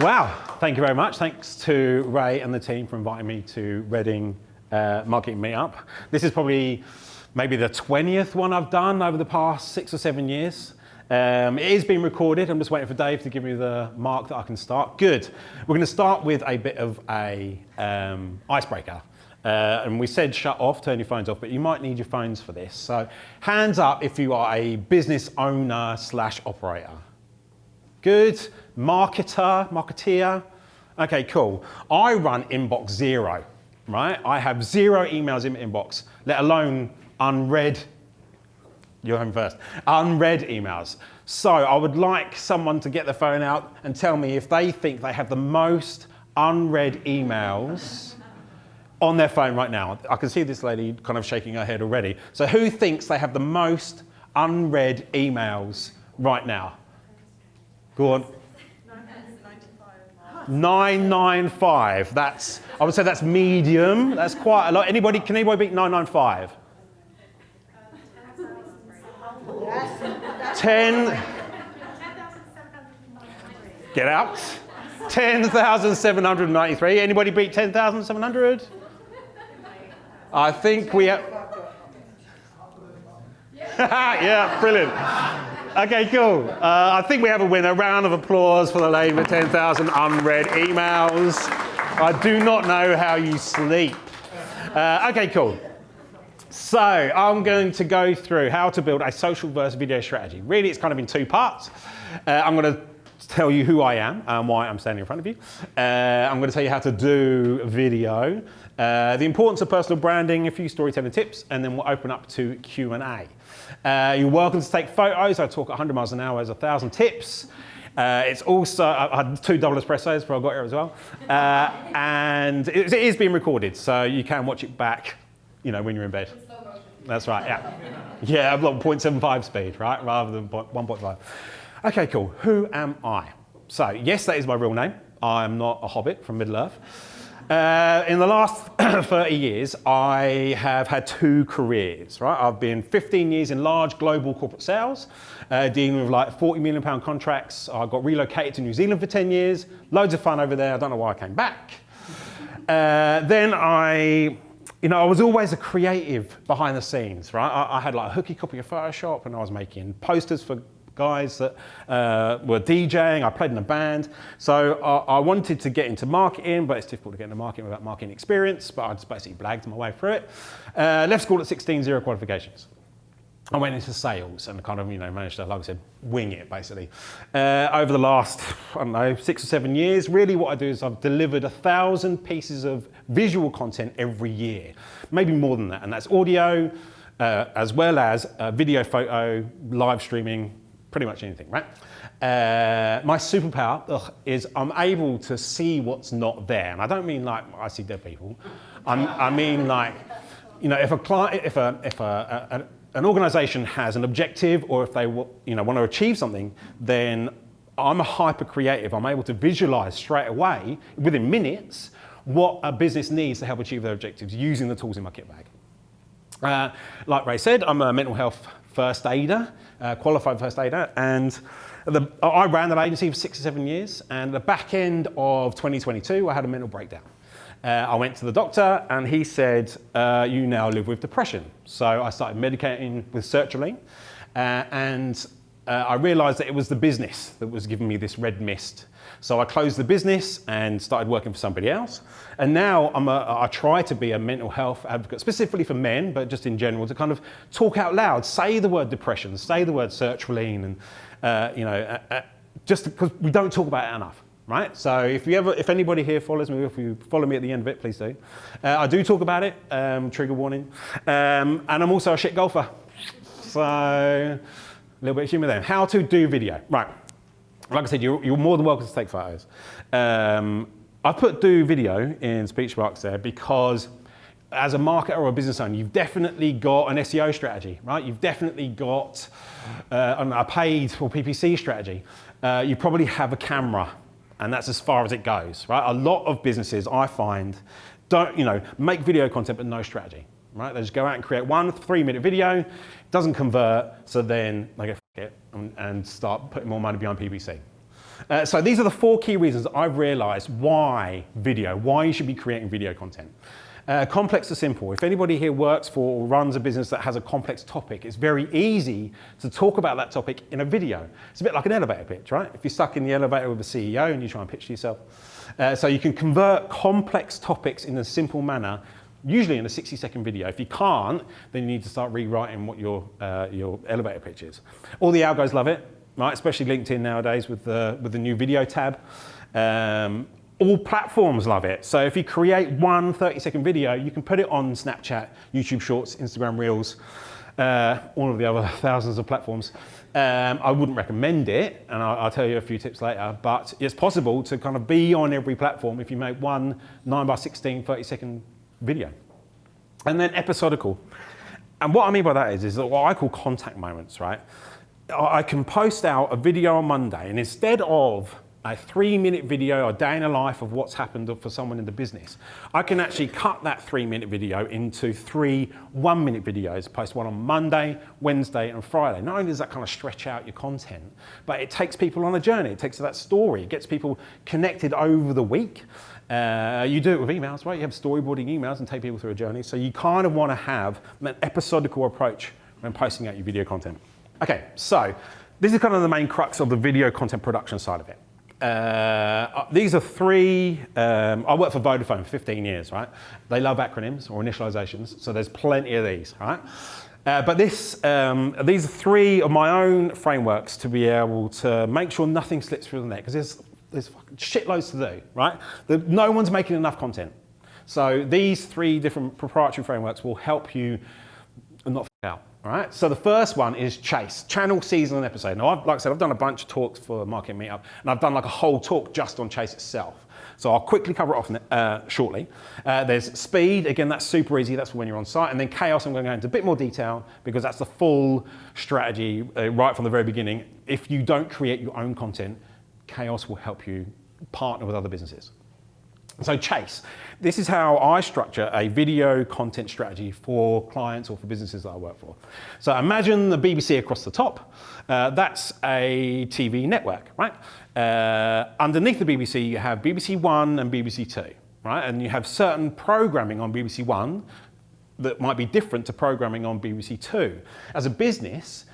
Wow, thank you very much. Thanks to Ray and the team for inviting me to Reading Marketing Meetup. This is probably maybe the 20th one I've done over the past 6 or 7 years. It is being recorded. I'm just waiting for Dave to give me the mark that I can start. Good. We're going to start with a bit of a icebreaker. And we said shut off, turn your phones off, but you might need your phones for this. So hands up if you are a business owner / operator. Good. Marketeer. Okay, cool. I run inbox 0, right? I have 0 emails in my inbox, let alone unread. You're home first. Unread emails. So I would like someone to get the phone out and tell me if they think they have the most unread emails on their phone right now. I can see this lady kind of shaking her head already. So who thinks they have the most unread emails right now? Go on. 995. That's, I would say that's medium. That's quite a lot. Can anybody beat 995? 10. Get out. 10,793. Anybody beat 10,700? I think we have. Yeah, brilliant. Okay, cool. I think we have a winner. Round of applause for the lady with 10,000 unread emails. I do not know how you sleep. Okay, cool. So I'm going to go through how to build a social versus video strategy. Really, it's kind of in 2 parts. I'm going to tell you who I am and why I'm standing in front of you. I'm going to tell you how to do video, the importance of personal branding, a few storytelling tips, and then we'll open up to Q&A. You're welcome to take photos. I talk at 100 miles an hour. There's 1,000 tips. It's also, I had 2 double espressos before I got here as well. And it is being recorded, so you can watch it back, you know, when you're in bed. That's right, yeah. Yeah, I've got 0.75 speed, right, rather than 1.5. Okay, cool. Who am I? So, yes, that is my real name. I'm not a hobbit from Middle-earth. In the last 30 years, I have had 2 careers, right? I've been 15 years in large global corporate sales, dealing with like £40 million contracts. I got relocated to New Zealand for 10 years. Loads of fun over there. I don't know why I came back. Then I was always a creative behind the scenes, right? I had like a hooky copy of Photoshop and I was making posters for guys that were DJing. I played in a band. So I wanted to get into marketing, but it's difficult to get into marketing without marketing experience, but I just basically blagged my way through it. Left school at 16, 0 qualifications. I went into sales and kind of, managed to, like I said, wing it basically. Over the last, 6 or 7 years, really what I do is I've delivered 1,000 pieces of visual content every year, maybe more than that. And that's audio, as well as video, photo, live streaming, pretty much anything, right? My superpower is I'm able to see what's not there. And I don't mean like I see dead people. I mean like, if a client, if an organization has an objective, or if they want to achieve something, then I'm a hyper creative. I'm able to visualize straight away, within minutes, what a business needs to help achieve their objectives using the tools in my kit bag. Like Ray said, I'm a mental health first aider, qualified first aider, and I ran that agency for 6 or 7 years, and at the back end of 2022, I had a mental breakdown. I went to the doctor and he said, you now live with depression. So I started medicating with sertraline, and I realized that it was the business that was giving me this red mist. So I closed the business and started working for somebody else. And now I try to be a mental health advocate, specifically for men, but just in general, to kind of talk out loud, say the word depression, say the word sertraline, and just because we don't talk about it enough. Right? So if anybody here follows me, if you follow me at the end of it, please do. I do talk about it, trigger warning. And I'm also a shit golfer. So a little bit of humor there. How to do video. Right. Like I said, you're more than welcome to take photos. I put do video in speech marks there because as a marketer or a business owner, you've definitely got an SEO strategy, right? You've definitely got a paid or PPC strategy. You probably have a camera. And that's as far as it goes, right? A lot of businesses, I find, don't, make video content but no strategy, right? They just go out and create 1 3-minute video, doesn't convert, so then they go, f it, and start putting more money behind PPC. So these are the 4 key reasons I've realized why you should be creating video content. Complex to simple. If anybody here works for or runs a business that has a complex topic, it's very easy to talk about that topic in a video. It's a bit like an elevator pitch, right? If you're stuck in the elevator with a CEO and you try and pitch to yourself. So you can convert complex topics in a simple manner, usually in a 60-second video. If you can't, then you need to start rewriting what your elevator pitch is. All the algos love it, right? Especially LinkedIn nowadays with the new video tab. All platforms love it. So if you create one 30-second video, you can put it on Snapchat, YouTube Shorts, Instagram Reels, all of the other thousands of platforms. I wouldn't recommend it, and I'll tell you a few tips later, but it's possible to kind of be on every platform if you make one 9x16 30-second video. And then episodical. And what I mean by that is what I call contact moments, right? I can post out a video on Monday, and instead of a 3-minute video, a day in the life of what's happened for someone in the business, I can actually cut that 3-minute video into 3 1-minute videos, post one on Monday, Wednesday, and Friday. Not only does that kind of stretch out your content, but it takes people on a journey. It takes that story. It gets people connected over the week. You do it with emails, right? You have storyboarding emails and take people through a journey. So you kind of want to have an episodical approach when posting out your video content. Okay, so this is kind of the main crux of the video content production side of it. These are 3, I worked for Vodafone for 15 years, right? They love acronyms or initializations, so there's plenty of these, right? But these are 3 of my own frameworks to be able to make sure nothing slips through the net, because there's fucking shitloads to do, right? No one's making enough content. So these 3 different proprietary frameworks will help you not f*** out. All right, so the first one is chase, channel, season, and episode. Now, like I said, I've done a bunch of talks for Marketing Meetup, and I've done like a whole talk just on chase itself. So I'll quickly cover it off shortly. There's speed, again, that's super easy, that's when you're on site. And then chaos, I'm going to go into a bit more detail because that's the full strategy right from the very beginning. If you don't create your own content, chaos will help you partner with other businesses. So chase, this is how I structure a video content strategy for clients or for businesses that I work for. So imagine the BBC across the top. That's a TV network, right? Underneath the BBC, you have BBC One and BBC Two, right? And you have certain programming on BBC One that might be different to programming on BBC Two. As a business,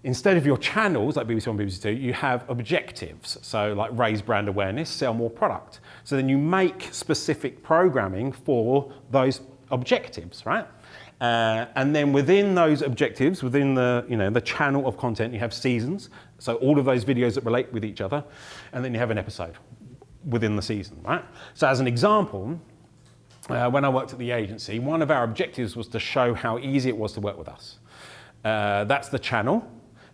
instead of your channels like BBC One, BBC Two, you have objectives. So like raise brand awareness, sell more product. So then you make specific programming for those objectives, right? And then within those objectives, within the channel of content, you have seasons. So all of those videos that relate with each other, and then you have an episode within the season, right? So as an example, when I worked at the agency, one of our objectives was to show how easy it was to work with us. That's the channel.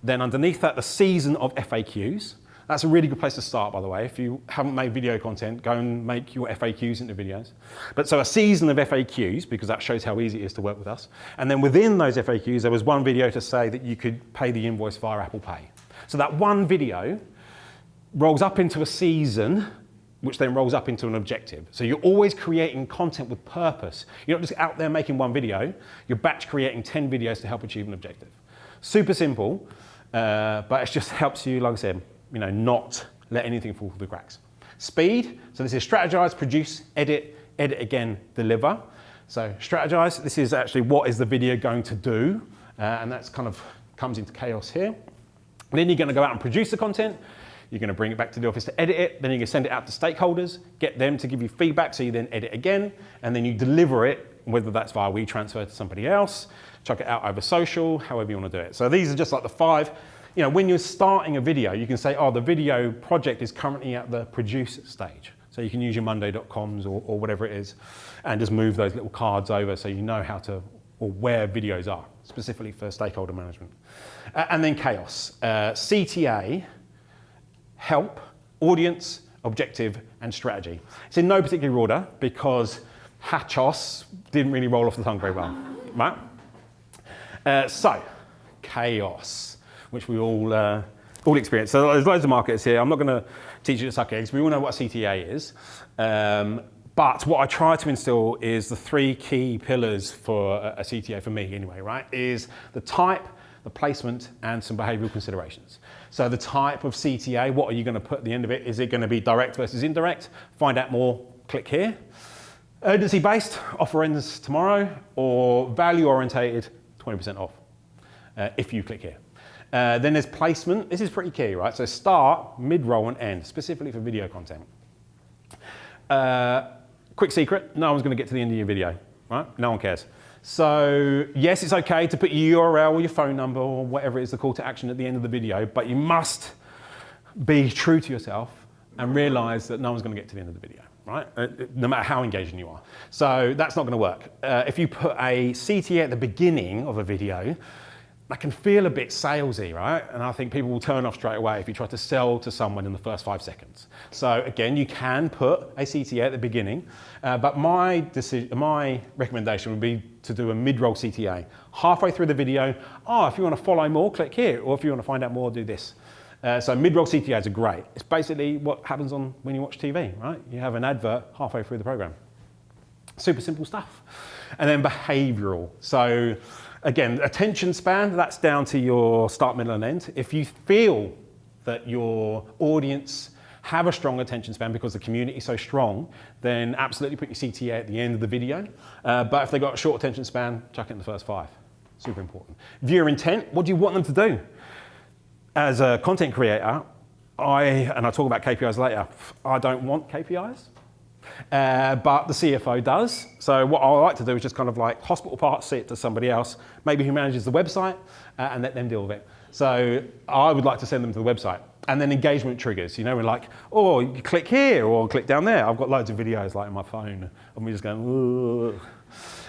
Then underneath that, the season of FAQs. That's a really good place to start, by the way. If you haven't made video content, go and make your FAQs into videos. But so a season of FAQs, because that shows how easy it is to work with us. And then within those FAQs, there was one video to say that you could pay the invoice via Apple Pay. So that one video rolls up into a season, which then rolls up into an objective. So you're always creating content with purpose. You're not just out there making one video, you're batch creating 10 videos to help achieve an objective. Super simple, but it just helps you, like I said, not let anything fall through the cracks. Speed, so this is strategize, produce, edit again, deliver. So strategize, this is actually what is the video going to do, and that's kind of comes into chaos here. And then you're gonna go out and produce the content, you're gonna bring it back to the office to edit it, then you're gonna send it out to stakeholders, get them to give you feedback, so you then edit again, and then you deliver it, whether that's via WeTransfer to somebody else, chuck it out over social, however you wanna do it. So these are just like the 5. When you're starting a video, you can say, oh, the video project is currently at the produce stage. So you can use your Monday.coms or whatever it is, and just move those little cards over so you know how to, or where videos are, specifically for stakeholder management. And then chaos. CTA, help, audience, objective, and strategy. It's in no particular order because hachos didn't really roll off the tongue very well, right? So, chaos, which we all experience. So there's loads of marketers here. I'm not going to teach you to suck eggs. We all know what a CTA is. But what I try to instill is the 3 key pillars for a CTA, for me anyway, right? Is the type, the placement, and some behavioral considerations. So the type of CTA, what are you going to put at the end of it? Is it going to be direct versus indirect? Find out more, click here. Urgency-based, offer ends tomorrow, or value-orientated, 20% off, if you click here. Then there's placement. This is pretty key, right? So start, mid-roll, and end, specifically for video content. Quick secret, no one's going to get to the end of your video, right? No one cares. So yes, it's okay to put your URL or your phone number or whatever it is, the call to action at the end of the video, but you must be true to yourself and realize that no one's going to get to the end of the video, right? No matter how engaging you are. So that's not going to work. If you put a CTA at the beginning of a video, that can feel a bit salesy, right? And I think people will turn off straight away if you try to sell to someone in the first 5 seconds. So again, you can put a CTA at the beginning, but my recommendation would be to do a mid-roll CTA. Halfway through the video, if you want to follow more, click here, or if you want to find out more, do this. So mid-roll CTAs are great. It's basically what happens when you watch TV, right? You have an advert halfway through the program. Super simple stuff. And then behavioral. So again, attention span, that's down to your start, middle, and end. If you feel that your audience have a strong attention span because the community is so strong, then absolutely put your CTA at the end of the video. But if they've got a short attention span, chuck it in the first 5. Super important. Viewer intent, what do you want them to do? As a content creator, and I'll talk about KPIs later, I don't want KPIs. But the CFO does. So what I like to do is just kind of like hospital parts it to somebody else, maybe who manages the website, and let them deal with it. So I would like to send them to the website. And then engagement triggers, we're like, you click here or click down there. I've got loads of videos like on my phone, and we're just going, ooh.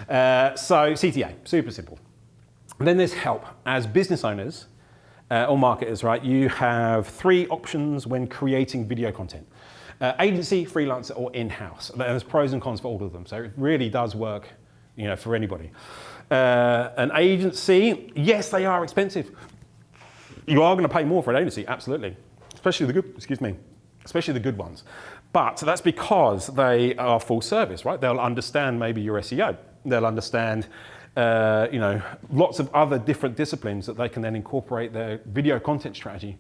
So CTA, super simple. And then there's help. As business owners or marketers, right, you have 3 options when creating video content. Agency, freelancer, or in-house. There's pros and cons for all of them, so it really does work, for anybody. An agency, yes, they are expensive. You are going to pay more for an agency, absolutely, especially the good ones. But that's because they are full service, right? They'll understand maybe your SEO. They'll understand, lots of other different disciplines that they can then incorporate their video content strategy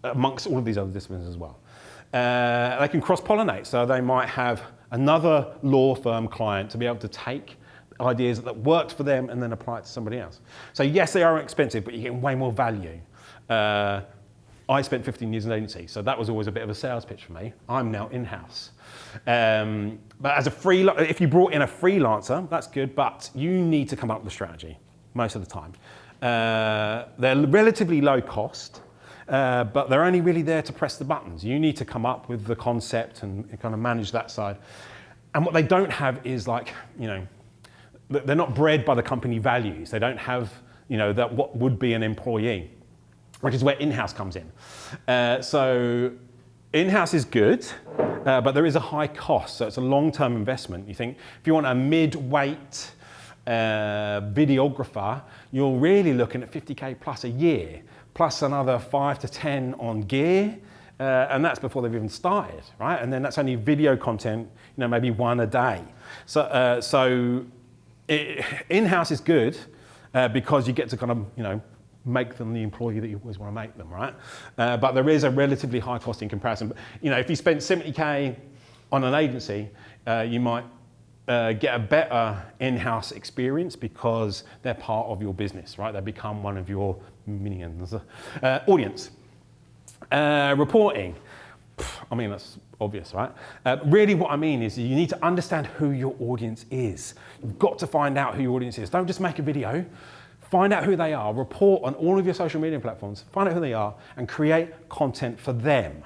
amongst all of these other disciplines as well. They can cross-pollinate, so they might have another law firm client to be able to take ideas that worked for them and then apply it to somebody else. So yes, they are expensive, but you get way more value. I spent 15 years in an agency, so that was always a bit of a sales pitch for me. I'm now in-house. But as if you brought in a freelancer, that's good, but you need to come up with a strategy most of the time. They're relatively low cost, but they're only really there to press the buttons. You need to come up with the concept and kind of manage that side. And what they don't have is they're not bred by the company values. They don't have, that what would be an employee, which is where in-house comes in. So in-house is good, but there is a high cost. So it's a long-term investment. You think if you want a mid-weight videographer, you're really looking at 50K plus a year, plus another 5 to 10 on gear, and that's before they've even started, right? And then that's only video content, maybe 1 a day. So in-house is good because you get to kind of, make them the employee that you always want to make them, right? But there is a relatively high cost in comparison. But, if you spend 70K on an agency, you might get a better in-house experience because they're part of your business, right? They become one of your minions. Audience. Reporting. That's obvious, right? Really what I mean is you need to understand who your audience is. You've got to find out who your audience is. Don't just make a video. Find out who they are, report on all of your social media platforms, find out who they are, and create content for them.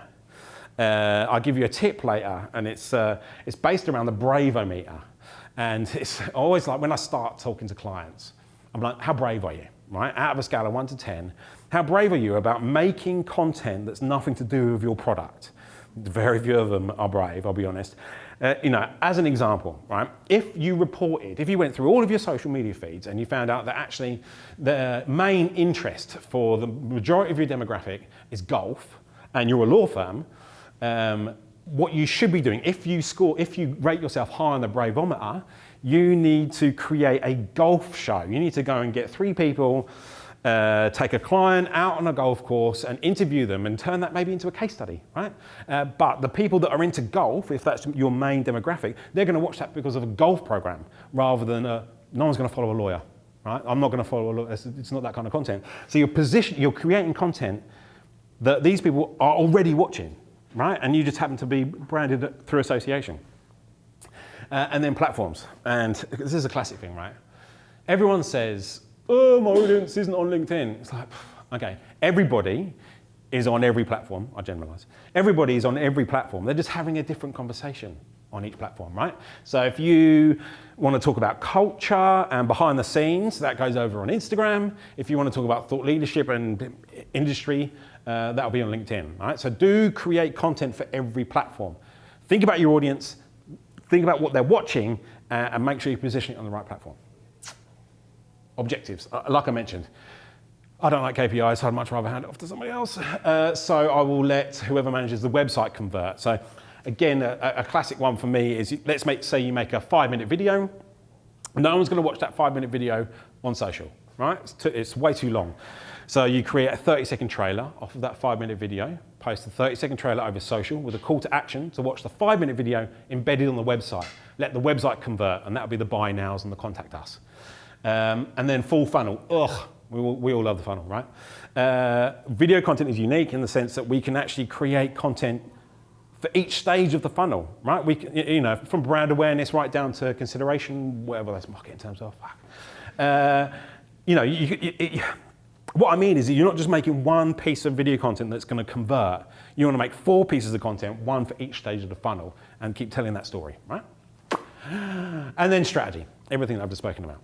I'll give you a tip later, and it's based around the Bravo-meter. And it's always like when I start talking to clients, I'm like, how brave are you, right? Out of a scale of 1 to 10, how brave are you about making content that's nothing to do with your product? Very few of them are brave, I'll be honest. As an example, right? If you went through all of your social media feeds and you found out that actually the main interest for the majority of your demographic is golf, and you're a law firm, what you should be doing, if you rate yourself high on the Bravometer, you need to create a golf show. You need to go and get 3 people take a client out on a golf course and interview them and turn that maybe into a case study, right? But the people that are into golf, if that's your main demographic, they're going to watch that because of a golf program rather than no one's going to follow a lawyer, right? I'm not going to follow a lawyer. It's not that kind of content. So you're creating content that these people are already watching, right? And you just happen to be branded through association. And then platforms. And this is a classic thing, right? Everyone says, oh, my audience isn't on LinkedIn. It's like, okay, everybody is on every platform, I generalize. Everybody is on every platform. They're just having a different conversation on each platform, right? So if you want to talk about culture and behind the scenes, that goes over on Instagram. If you want to talk about thought leadership and industry, that'll be on LinkedIn, right? So do create content for every platform. Think about your audience, think about what they're watching, and make sure you position it on the right platform. Objectives, like I mentioned, I don't like KPIs, so I'd much rather hand it off to somebody else. So I will let whoever manages the website convert. So again, a classic one for me is, say you make a 5-minute video. No one's going to watch that 5-minute video on social, right? It's way too long. So you create a 30-second trailer off of that 5-minute video, post a 30-second trailer over social with a call to action to watch the 5-minute video embedded on the website. Let the website convert, and that'll be the buy nows and the contact us. And then full funnel. Ugh, we all love the funnel, right? Video content is unique in the sense that we can actually create content for each stage of the funnel, right? We can, from brand awareness right down to consideration, whatever those marketing terms are. What I mean is that you're not just making one piece of video content that's going to convert. You want to make 4 pieces of content, one for each stage of the funnel, and keep telling that story, right? And then strategy, everything that I've just spoken about.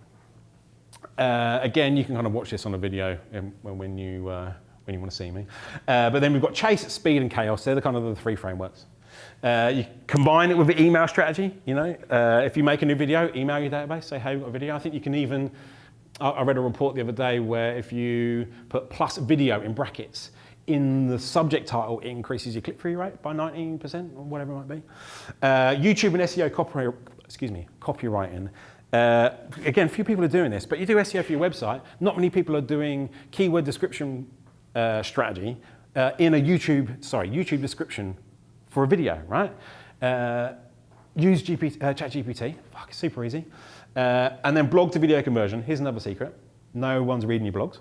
Again, you can kind of watch this on a video when you want to see me. But then we've got chase, speed, and chaos. They're kind of the 3 frameworks. You combine it with the email strategy. If you make a new video, email your database, say, hey, we've got a video. I think you can even, I read a report the other day where if you put plus video in brackets in the subject title, it increases your click-through rate by 19% or whatever it might be. YouTube and SEO copywriting. Again, few people are doing this, but you do SEO for your website. Not many people are doing keyword description strategy in a YouTube description for a video, right? Use ChatGPT, it's super easy. And then blog to video conversion. Here's another secret. No one's reading your blogs.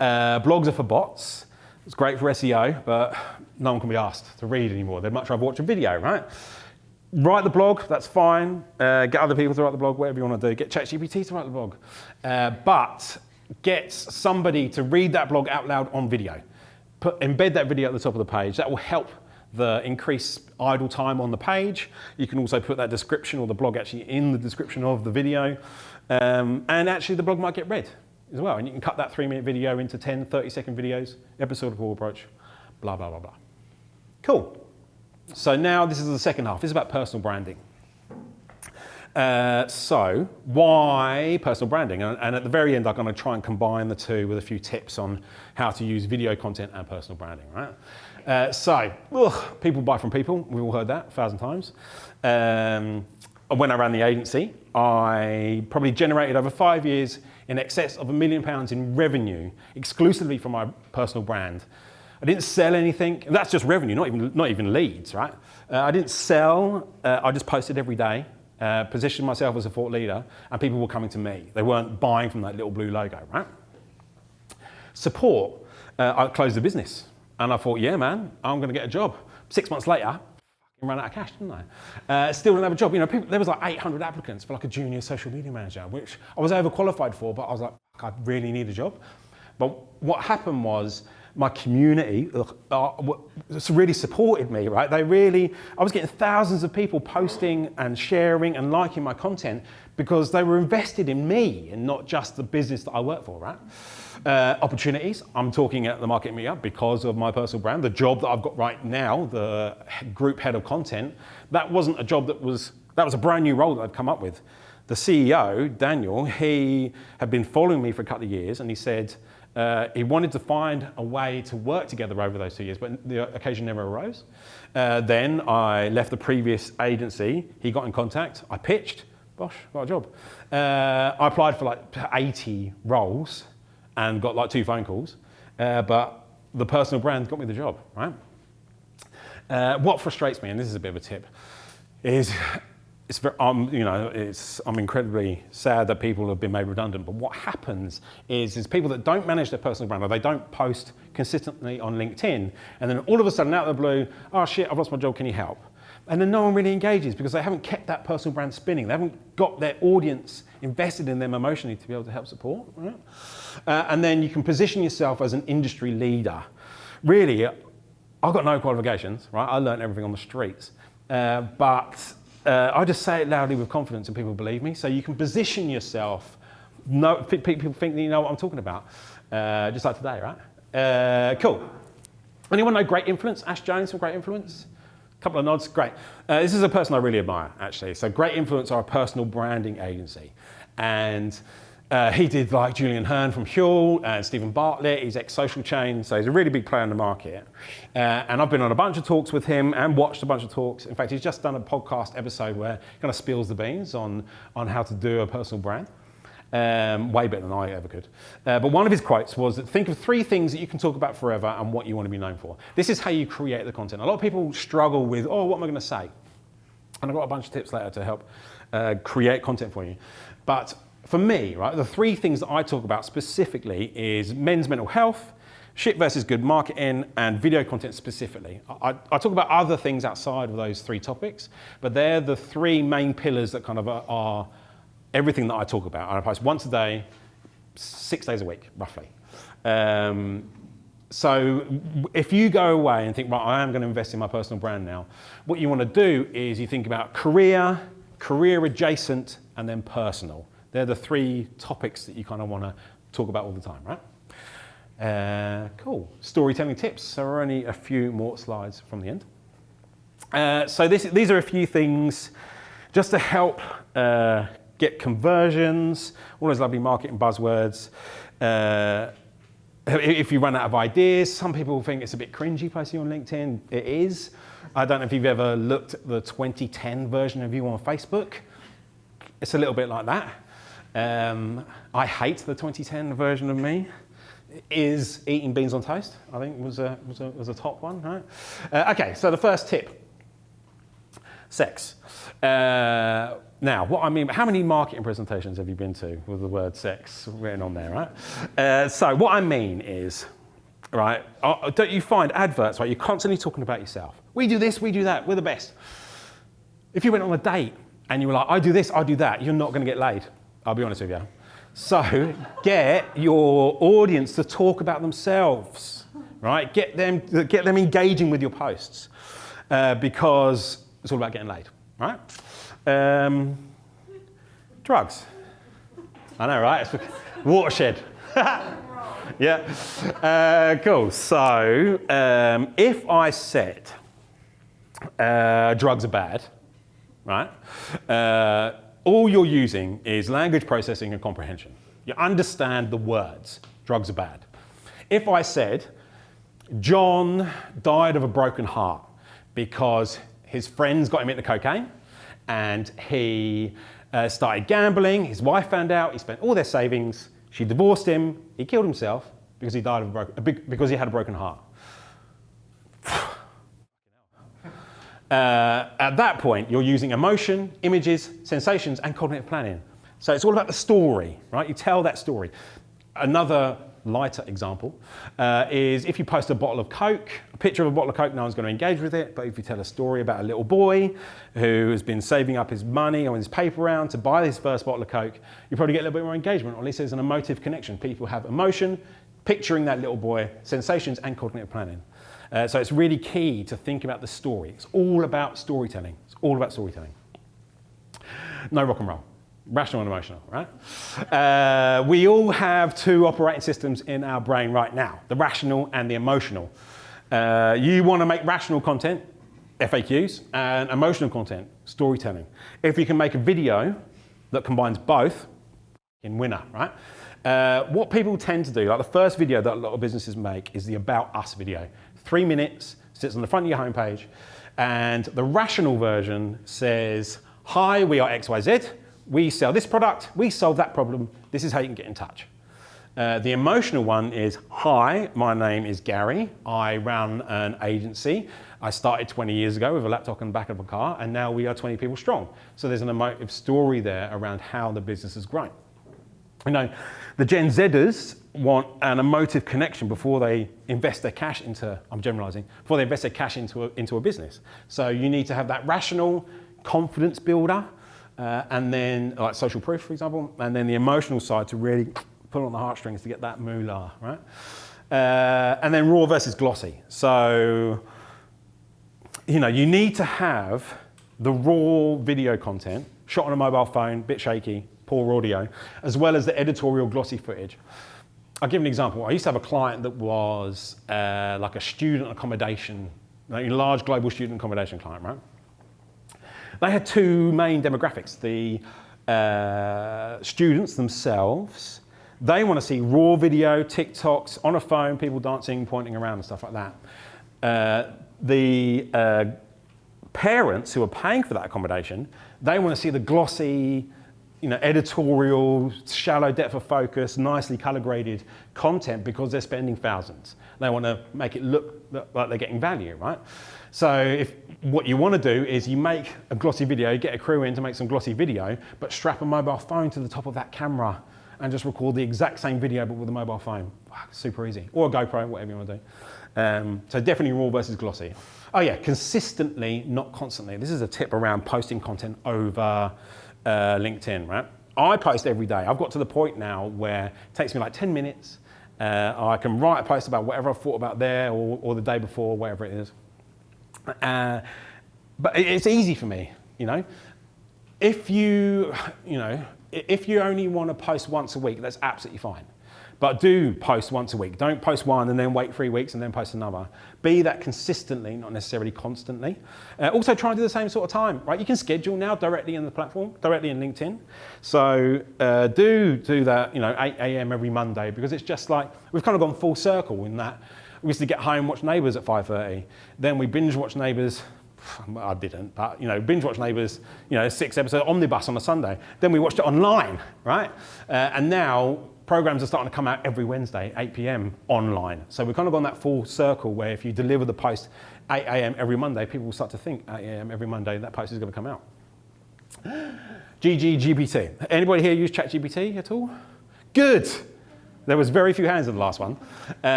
Blogs are for bots. It's great for SEO, but no one can be asked to read anymore. They'd much rather watch a video, right? Write the blog, that's fine. Get other people to write the blog, whatever you want to do. Get ChatGPT to write the blog. But get somebody to read that blog out loud on video. Embed that video at the top of the page. That will help increase idle time on the page. You can also put that description or the blog actually in the description of the video. And actually the blog might get read as well. And you can cut that 3-minute video into 10, 30-second videos, episodal approach, blah, blah, blah, blah. Cool. So now this is the second half. This is about personal branding. So why personal branding? And at the very end, I'm going to try and combine the two with a few tips on how to use video content and personal branding, right? People buy from people. We've all heard that 1,000 times. When I ran the agency, I probably generated over 5 years in excess of £1 million in revenue exclusively from my personal brand. I didn't sell anything. That's just revenue, not even leads, right? I didn't sell. I just posted every day, positioned myself as a thought leader, and people were coming to me. They weren't buying from that little blue logo, right? Support. I closed the business, and I thought, yeah, man, I'm going to get a job. 6 months later, I ran out of cash, didn't I? Still didn't have a job. There was like 800 applicants for like a junior social media manager, which I was overqualified for, but I was like, I really need a job. But what happened was, my community really supported me, right? I was getting thousands of people posting and sharing and liking my content because they were invested in me and not just the business that I work for, right? Opportunities, I'm talking at the Market Meetup because of my personal brand. The job that I've got right now, the group head of content, that wasn't a job that was a brand new role that I'd come up with. The CEO, Daniel, he had been following me for a couple of years, and he said, he wanted to find a way to work together over those 2 years, but the occasion never arose. Then I left the previous agency. He got in contact. I pitched. Gosh, got a job. I applied for like 80 roles. and got like 2 phone calls, but the personal brand got me the job, right? What frustrates me, and this is a bit of a tip, is I'm incredibly sad that people have been made redundant, but what happens is people that don't manage their personal brand, or they don't post consistently on LinkedIn, and then all of a sudden out of the blue, oh shit, I've lost my job, can you help? And then no one really engages because they haven't kept that personal brand spinning. They haven't got their audience invested in them emotionally to be able to help support, right? And then you can position yourself as an industry leader. Really, I've got no qualifications, right? I learned everything on the streets, but I just say it loudly with confidence and people believe me. So you can position yourself, people think that you know what I'm talking about, just like today, right? Cool. Anyone know Great Influence? Ash Jones from Great Influence? Couple of nods, great. This is a person I really admire, actually. So Great Influence are a personal branding agency. And he did like Julian Hearn from Huel and Stephen Bartlett, he's ex-Social Chain, so he's a really big player in the market. And I've been on a bunch of talks with him and watched a bunch of talks. In fact, he's just done a podcast episode where he kind of spills the beans on how to do a personal brand. Way better than I ever could. But one of his quotes was that think of 3 things that you can talk about forever and what you want to be known for. This is how you create the content. A lot of people struggle with, oh, what am I going to say? And I've got a bunch of tips later to help create content for you. But for me, right, the 3 things that I talk about specifically is men's mental health, shit versus good marketing, and video content specifically. I talk about other things outside of those 3 topics, but they're the 3 main pillars that kind of are everything that I talk about. I post once a day, 6 days a week, roughly. So if you go away and think, right, I am going to invest in my personal brand now, what you want to do is you think about career adjacent, and then personal. They're the 3 topics that you kind of want to talk about all the time, right? Cool. Storytelling tips. So we're only a few more slides from the end. So these are a few things just to help get conversions, all those lovely marketing buzzwords. If you run out of ideas, some people think it's a bit cringy posting on LinkedIn. It is. I don't know if you've ever looked at the 2010 version of you on Facebook. It's a little bit like that. I hate the 2010 version of me. Is eating beans on toast, I think was a top one, right? Okay, so the first tip. Sex. Now, what I mean, how many marketing presentations have you been to with the word sex written on there, right? So what I mean is, right, don't you find adverts, right, you're constantly talking about yourself. We do this, we do that, we're the best. If you went on a date and you were like, I do this, I do that, you're not going to get laid. I'll be honest with you. So get your audience to talk about themselves, right? Get them engaging with your posts because it's all about getting laid, right? Drugs. I know, right? It's watershed. Yeah. Cool. So if I said drugs are bad, right? All you're using is language processing and comprehension. You understand the words, drugs are bad. If I said, John died of a broken heart because his friends got him into cocaine and he started gambling, his wife found out, he spent all their savings, she divorced him, he killed himself because he died of because he had a broken heart. At that point, you're using emotion, images, sensations, and cognitive planning. So it's all about the story, right? You tell that story. Another lighter example is if you post a bottle of Coke, a picture of a bottle of Coke, no one's going to engage with it, but if you tell a story about a little boy who has been saving up his money or his paper round to buy his first bottle of Coke, you probably get a little bit more engagement, or at least there's an emotive connection. People have emotion, picturing that little boy, sensations, and cognitive planning. So it's really key to think about the story. It's all about storytelling. It's all about storytelling. No rock and roll. Rational and emotional, right? We all have 2 operating systems in our brain right now, the rational and the emotional. You want to make rational content, FAQs, and emotional content, storytelling. If you can make a video that combines both, in winner, right? What people tend to do, like the first video that a lot of businesses make is the About Us video. 3 minutes, sits on the front of your homepage, and the rational version says, hi, we are XYZ. We sell this product, we solve that problem, this is how you can get in touch. The emotional one is, hi, my name is Gary. I run an agency. I started 20 years ago with a laptop in the back of a car, and now we are 20 people strong. So there's an emotive story there around how the business has grown. You know, the Gen Zers want an emotive connection before they invest their cash into, I'm generalizing, before they invest their cash into a business. So you need to have that rational confidence builder, and then, like social proof, for example, and then the emotional side to really pull on the heartstrings to get that moolah, right? And then raw versus glossy. So, you know, you need to have the raw video content shot on a mobile phone, bit shaky, poor audio, as well as the editorial glossy footage. I'll give an example. I used to have a client that was like a student accommodation, like a large global student accommodation client, right? They had two main demographics. The students themselves, they want to see raw video, TikToks, on a phone, people dancing, pointing around and stuff like that. The parents who are paying for that accommodation, they want to see the glossy, you know, editorial, shallow depth of focus, nicely color graded content because they're spending thousands. They want to make it look like they're getting value, right? So if what you want to do is you make a glossy video, get a crew in to make some glossy video, but strap a mobile phone to the top of that camera and just record the exact same video but with a mobile phone. Wow, super easy. Or a GoPro, whatever you want to do. So definitely raw versus glossy. Oh yeah, consistently, not constantly. This is a tip around posting content over LinkedIn, right? I post every day. I've got to the point now where it takes me like 10 minutes. I can write a post about whatever I've thought about there or the day before, whatever it is. But it's easy for me, you know. If you only want to post once a week, that's absolutely fine. But do post once a week. Don't post one and then wait 3 weeks and then post another. Be that consistently, not necessarily constantly. Also try and do the same sort of time, right? You can schedule now directly in the platform, directly in LinkedIn. So do that, you know, 8 a.m. every Monday, because it's just like, we've kind of gone full circle in that we used to get home, watch Neighbours at 5:30. Then we binge watch Neighbours. I didn't, but you know, binge watch Neighbours, you know, 6 episode omnibus on a Sunday. Then we watched it online, right? And now programs are starting to come out every Wednesday, 8 p.m. online. So we've kind of gone that full circle where if you deliver the post 8 a.m. every Monday, people will start to think 8 a.m. every Monday that post is going to come out. GPT. Anybody here use ChatGPT at all? Good. There was very few hands in the last one.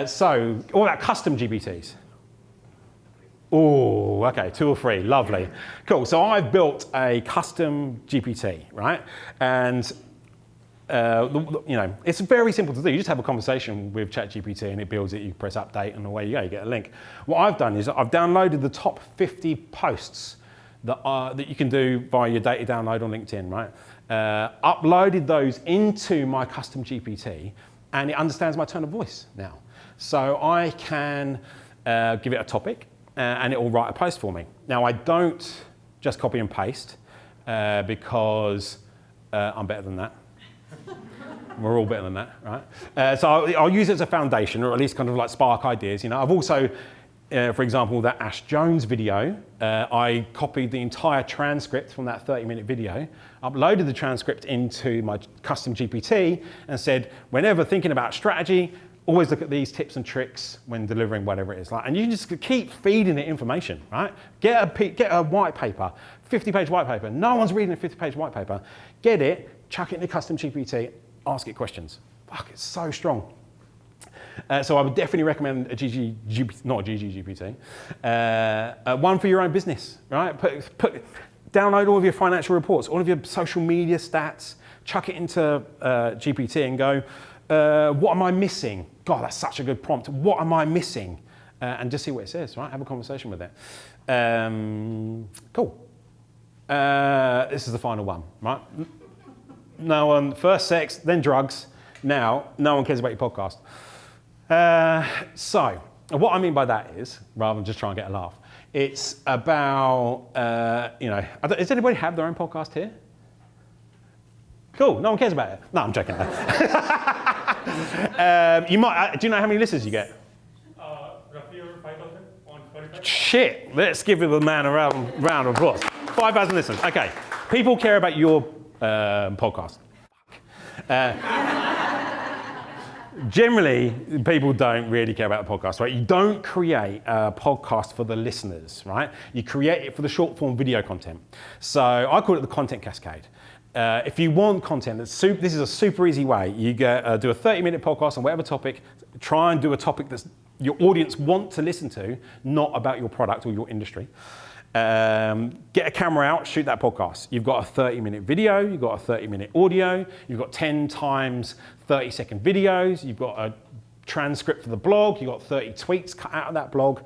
So all that custom GPTs. Oh, okay, 2 or 3, lovely. Cool, so I've built a custom GPT, right? And you know, it's very simple to do. You just have a conversation with ChatGPT and it builds it, you press update and away you go, you get a link. What I've done is I've downloaded the top 50 posts that you can do via your data download on LinkedIn, right? Uploaded those into my custom GPT and it understands my tone of voice now. So I can give it a topic, and it will write a post for me. Now I don't just copy and paste because I'm better than that. We're all better than that, right? So I'll use it as a foundation, or at least kind of like spark ideas. You know, I've also, for example, that Ash Jones video, I copied the entire transcript from that 30-minute video, uploaded the transcript into my custom GPT, and said, whenever thinking about strategy, always look at these tips and tricks when delivering whatever it is. Like, and you can just keep feeding it information, right? Get a white paper, 50-page white paper. No one's reading a 50-page white paper. Get it, chuck it in the custom GPT, ask it questions. Fuck, it's so strong. So I would definitely recommend a GGGPT. One for your own business, right? Download all of your financial reports, all of your social media stats, chuck it into GPT and go, what am I missing? God, that's such a good prompt. What am I missing? And just see what it says, right? Have a conversation with it. Cool. This is the final one, right? No one, first sex, then drugs. Now, no one cares about your podcast. So, what I mean by that is, rather than just try and get a laugh, it's about, you know, does anybody have their own podcast here? Cool, no one cares about it. No, I'm joking. You might, do you know how many listeners you get? Roughly over 5,000 on Spotify. Shit, let's give the man a round of applause. 5,000 listeners, okay. People care about your podcast. generally, people don't really care about the podcast, right? You don't create a podcast for the listeners, right? You create it for the short form video content. So I call it the content cascade. If you want content, this is a super easy way. You do a 30-minute podcast on whatever topic, try and do a topic that your audience want to listen to, not about your product or your industry. Get a camera out, shoot that podcast. You've got a 30-minute video, you've got a 30-minute audio, you've got 10 times 30-second videos, you've got a transcript for the blog, you've got 30 tweets cut out of that blog.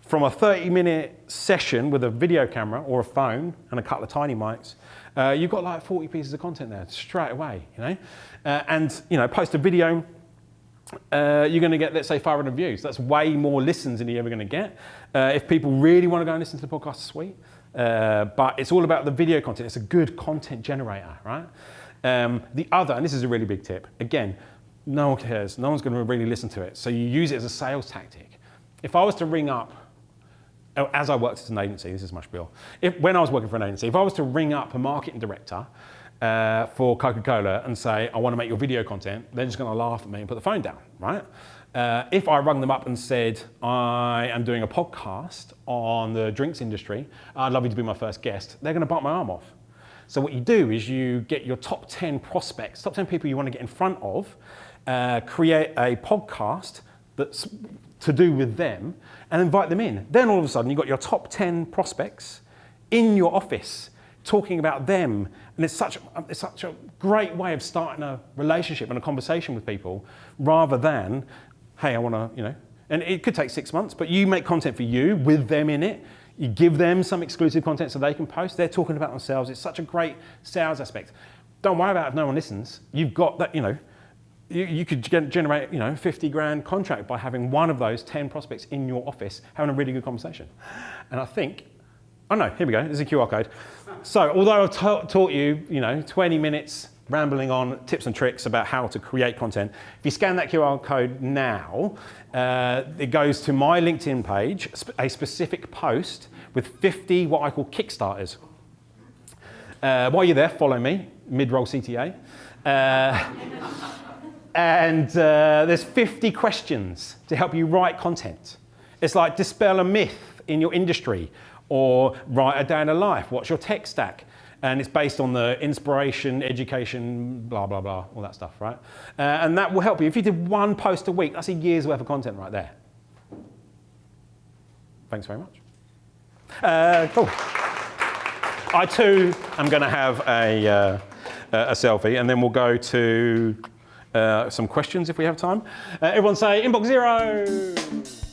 From a 30-minute session with a video camera or a phone and a couple of tiny mics, you've got like 40 pieces of content there straight away, you know? And, you know, post a video, you're going to get, let's say, 500 views. That's way more listens than you're ever going to get. If people really want to go and listen to the podcast, sweet. But it's all about the video content. It's a good content generator, right? The other, and this is a really big tip, again, no one cares. No one's going to really listen to it. So you use it as a sales tactic. If I was to ring up, as I worked as an agency, this is my spiel. When I was working for an agency, if I was to ring up a marketing director for Coca-Cola and say, I want to make your video content, they're just going to laugh at me and put the phone down, right? If I rung them up and said, I am doing a podcast on the drinks industry, I'd love you to be my first guest, they're going to bite my arm off. So what you do is you get your top 10 prospects, top 10 people you want to get in front of, create a podcast that's to do with them, and invite them in. Then all of a sudden you've got your top 10 prospects in your office talking about them, and it's such a great way of starting a relationship and a conversation with people, rather than, hey, I want to, you know, and it could take 6 months, but you make content for you with them in it. You give them some exclusive content so they can post. They're talking about themselves. It's such a great sales aspect. Don't worry about if no one listens. You've got that, you know, you could generate, you know, 50 grand contract by having one of those 10 prospects in your office having a really good conversation. And I think, oh no, here we go, there's a QR code. So although I've taught you, you know, 20 minutes rambling on tips and tricks about how to create content, if you scan that QR code now, it goes to my LinkedIn page, a specific post with 50 what I call Kickstarters. While you're there, follow me, mid-roll CTA. And there's 50 questions to help you write content. It's like dispel a myth in your industry, or write a day in a life. What's your tech stack? And it's based on the inspiration, education, blah, blah, blah, all that stuff, right? And that will help you. If you did one post a week, that's a year's worth of content right there. Thanks very much. Cool. I too am going to have a selfie, and then we'll go to some questions if we have time. Everyone say inbox 0.